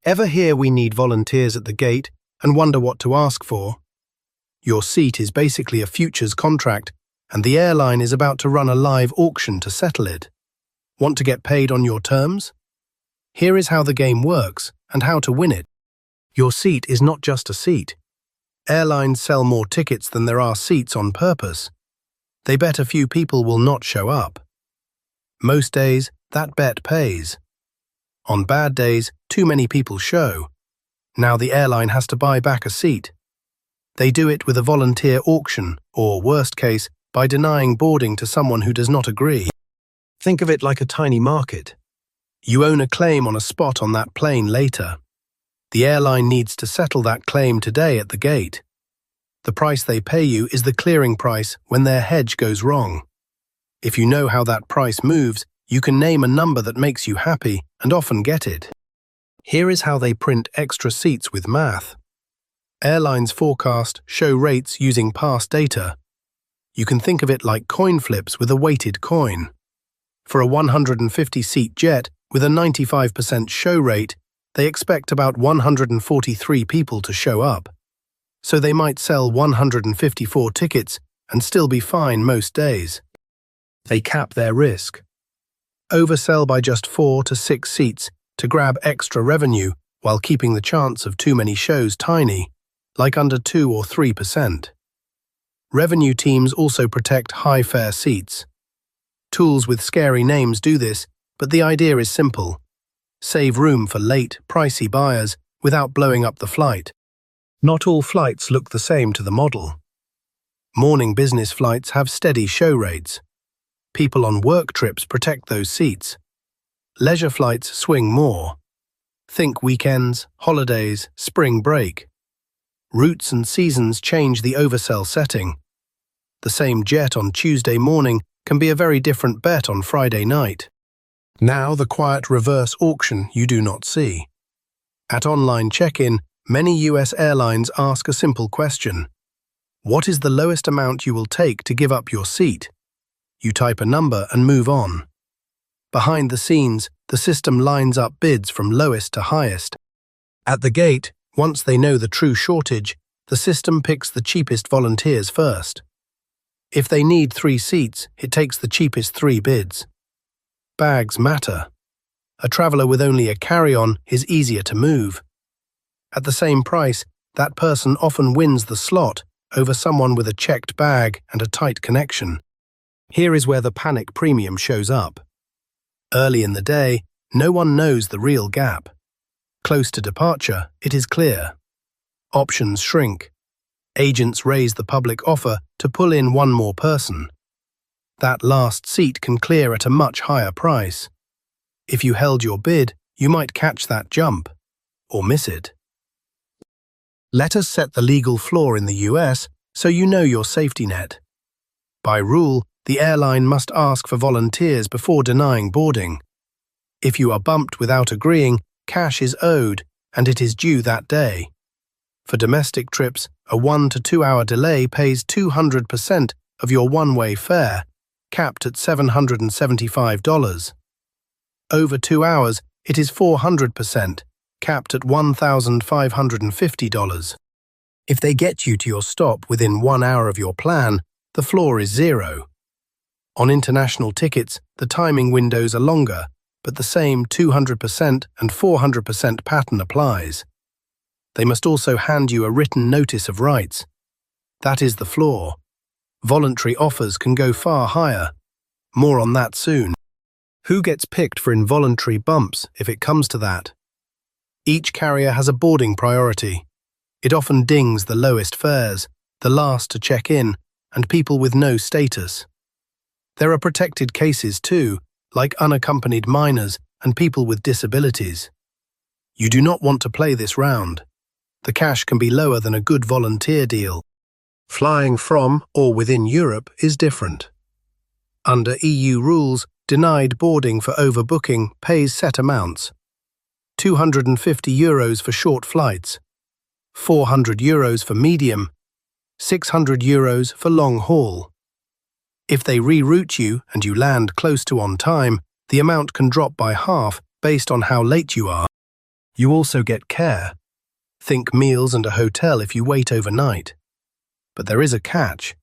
Ever hear we need volunteers at the gate and wonder what to ask for? Your seat is basically a futures contract, and the airline is about to run a live auction to settle it. Want to get paid on your terms? Here is how the game works and how to win it. Your seat is not just a seat. Airlines sell more tickets than there are seats on purpose. They bet a few people will not show up. Most days, that bet pays. On bad days, too many people show. Now the airline has to buy back a seat. They do it with a volunteer auction, or worst case, by denying boarding to someone who does not agree. Think of it like a tiny market. You own a claim on a spot on that plane later. The airline needs to settle that claim today at the gate. The price they pay you is the clearing price when their hedge goes wrong. If you know how that price moves, you can name a number that makes you happy and often get it. Here is how they print extra seats with math. Airlines forecast show rates using past data. You can think of it like coin flips with a weighted coin. For a 150-seat jet with a 95% show rate, they expect about 143 people to show up. So they might sell 154 tickets and still be fine most days. They cap their risk. Oversell by just 4 to 6 seats to grab extra revenue while keeping the chance of too many shows tiny, like under 2 or 3%. Revenue teams also protect high-fare seats. Tools with scary names do this, but the idea is simple. Save room for late, pricey buyers without blowing up the flight. Not all flights look the same to the model. Morning business flights have steady show rates. People on work trips protect those seats. Leisure flights swing more. Think weekends, holidays, spring break. Routes and seasons change the oversell setting. The same jet on Tuesday morning can be a very different bet on Friday night. Now the quiet reverse auction you do not see. At online check-in, many US airlines ask a simple question. What is the lowest amount you will take to give up your seat? You type a number and move on. Behind the scenes, the system lines up bids from lowest to highest. At the gate, once they know the true shortage, the system picks the cheapest volunteers first. If they need 3 seats, it takes the cheapest 3 bids. Bags matter. A traveler with only a carry-on is easier to move. At the same price, that person often wins the slot over someone with a checked bag and a tight connection. Here is where the panic premium shows up. Early in the day, no one knows the real gap. Close to departure, it is clear. Options shrink. Agents raise the public offer to pull in one more person. That last seat can clear at a much higher price. If you held your bid, you might catch that jump, or miss it. Let us set the legal floor in the US so you know your safety net. By rule, the airline must ask for volunteers before denying boarding. If you are bumped without agreeing, cash is owed, and it is due that day. For domestic trips, a 1 to 2 hour delay pays 200% of your one-way fare, capped at $775. Over 2 hours, it is 400%, capped at $1,550. If they get you to your stop within 1 hour of your plan, the floor is 0. On international tickets, the timing windows are longer, but the same 200% and 400% pattern applies. They must also hand you a written notice of rights. That is the floor. Voluntary offers can go far higher. More on that soon. Who gets picked for involuntary bumps if it comes to that? Each carrier has a boarding priority. It often dings the lowest fares, the last to check in, and people with no status. There are protected cases too, like unaccompanied minors and people with disabilities. You do not want to play this round. The cash can be lower than a good volunteer deal. Flying from or within Europe is different. Under EU rules, denied boarding for overbooking pays set amounts. €250 for short flights, €400 for medium, €600 for long haul. If they reroute you and you land close to on time, the amount can drop by half based on how late you are. You also get care. Think meals and a hotel if you wait overnight. But there is a catch.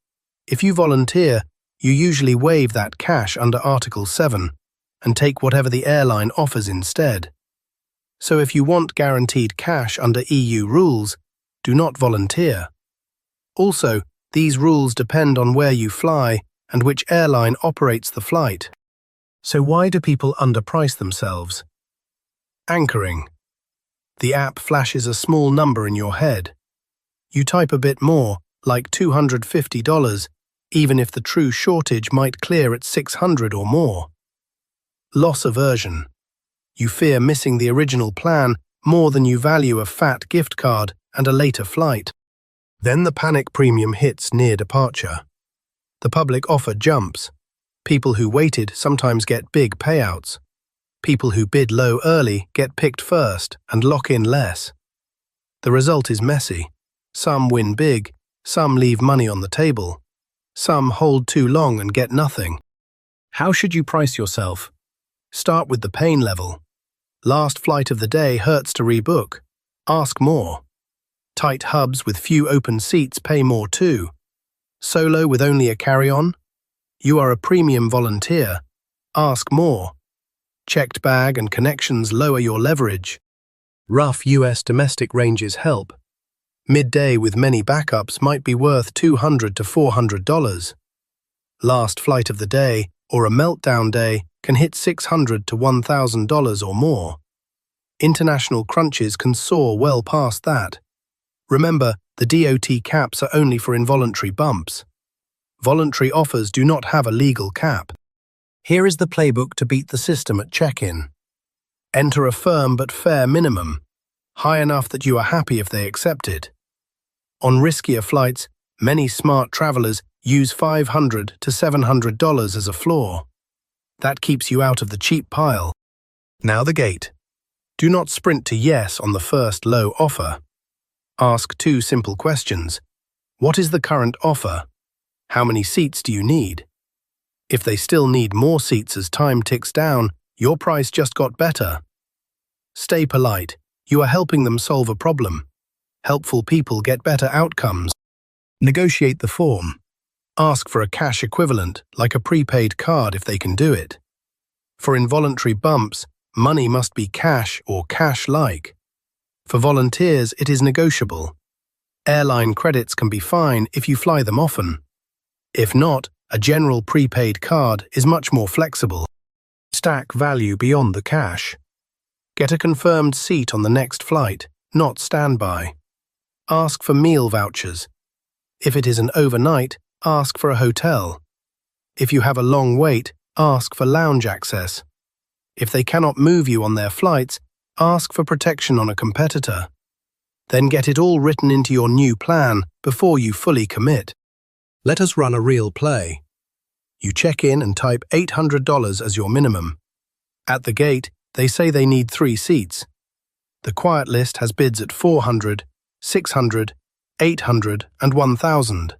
If you volunteer, you usually waive that cash under Article 7 and take whatever the airline offers instead. So if you want guaranteed cash under EU rules, do not volunteer. Also, these rules depend on where you fly and which airline operates the flight. So why do people underprice themselves? Anchoring. The app flashes a small number in your head. You type a bit more, like $250, even if the true shortage might clear at $600 or more. Loss aversion. You fear missing the original plan more than you value a fat gift card and a later flight. Then the panic premium hits near departure. The public offer jumps. People who waited sometimes get big payouts. People who bid low early get picked first and lock in less. The result is messy. Some win big, some leave money on the table. Some hold too long and get nothing. How should you price yourself? Start with the pain level. Last flight of the day hurts to rebook. Ask more. Tight hubs with few open seats pay more too. Solo with only a carry-on? You are a premium volunteer. Ask more. Checked bag and connections lower your leverage. Rough US domestic ranges help. Midday with many backups might be worth $200 to $400. Last flight of the day or a meltdown day can hit $600 to $1,000 or more. International crunches can soar well past that. Remember, the DOT caps are only for involuntary bumps. Voluntary offers do not have a legal cap. Here is the playbook to beat the system at check-in. Enter a firm but fair minimum, high enough that you are happy if they accept it. On riskier flights, many smart travelers use $500 to $700 as a floor. That keeps you out of the cheap pile. Now the gate. Do not sprint to yes on the first low offer. Ask two simple questions. What is the current offer? How many seats do you need? If they still need more seats as time ticks down, your price just got better. Stay polite. You are helping them solve a problem. Helpful people get better outcomes. Negotiate the form. Ask for a cash equivalent, like a prepaid card if they can do it. For involuntary bumps, money must be cash or cash-like. For volunteers, it is negotiable. Airline credits can be fine if you fly them often. If not, a general prepaid card is much more flexible. Stack value beyond the cash. Get a confirmed seat on the next flight, not standby. Ask for meal vouchers. If it is an overnight, ask for a hotel. If you have a long wait, ask for lounge access. If they cannot move you on their flights, ask for protection on a competitor. Then get it all written into your new plan before you fully commit. Let us run a real play. You check in and type $800 as your minimum. At the gate, they say they need 3 seats. The quiet list has bids at $400, $600, $800 and $1,000.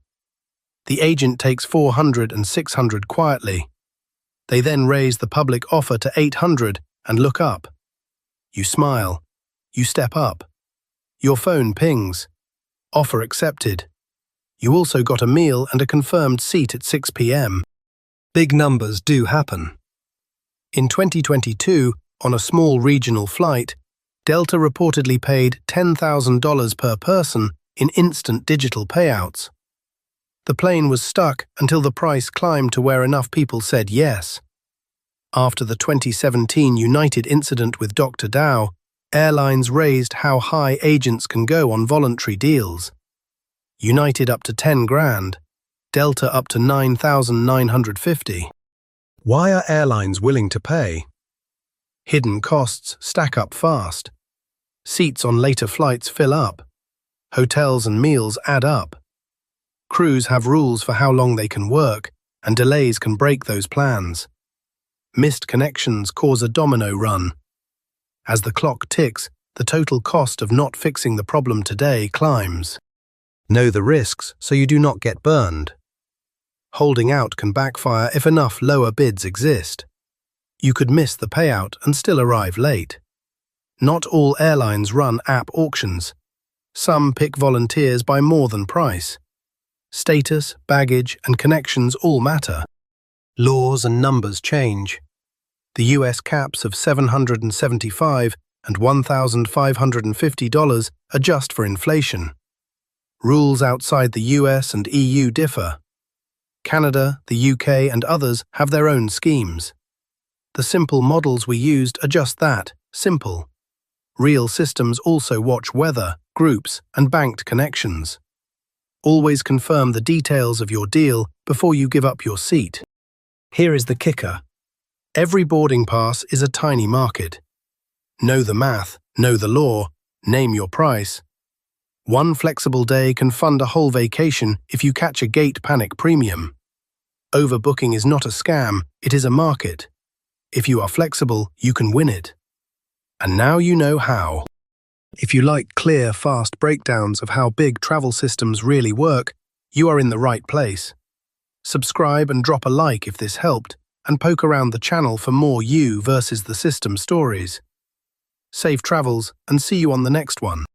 The agent takes $400 and $600 quietly. They then raise the public offer to $800 and look up. You smile. You step up. Your phone pings. Offer accepted. You also got a meal and a confirmed seat at 6 p.m. Big numbers do happen. In 2022, on a small regional flight, Delta reportedly paid $10,000 per person in instant digital payouts. The plane was stuck until the price climbed to where enough people said yes. After the 2017 United incident with Dr. Dow, airlines raised how high agents can go on voluntary deals. United up to 10 grand, Delta up to 9,950. Why are airlines willing to pay? Hidden costs stack up fast. Seats on later flights fill up. Hotels and meals add up. Crews have rules for how long they can work, and delays can break those plans. Missed connections cause a domino run. As the clock ticks, the total cost of not fixing the problem today climbs. Know the risks so you do not get burned. Holding out can backfire if enough lower bids exist. You could miss the payout and still arrive late. Not all airlines run app auctions. Some pick volunteers by more than price. Status, baggage, and connections all matter. Laws and numbers change. The US caps of $775 and $1,550 adjust for inflation. Rules outside the US and EU differ. Canada, the UK, and others have their own schemes. The simple models we used are just that, simple. Real systems also watch weather, groups, and banked connections. Always confirm the details of your deal before you give up your seat. Here is the kicker. Every boarding pass is a tiny market. Know the math, know the law, name your price. One flexible day can fund a whole vacation if you catch a gate panic premium. Overbooking is not a scam, it is a market. If you are flexible, you can win it. And now you know how. If you like clear, fast breakdowns of how big travel systems really work, you are in the right place. Subscribe and drop a like if this helped, and poke around the channel for more you versus the system stories. Safe travels, and see you on the next one.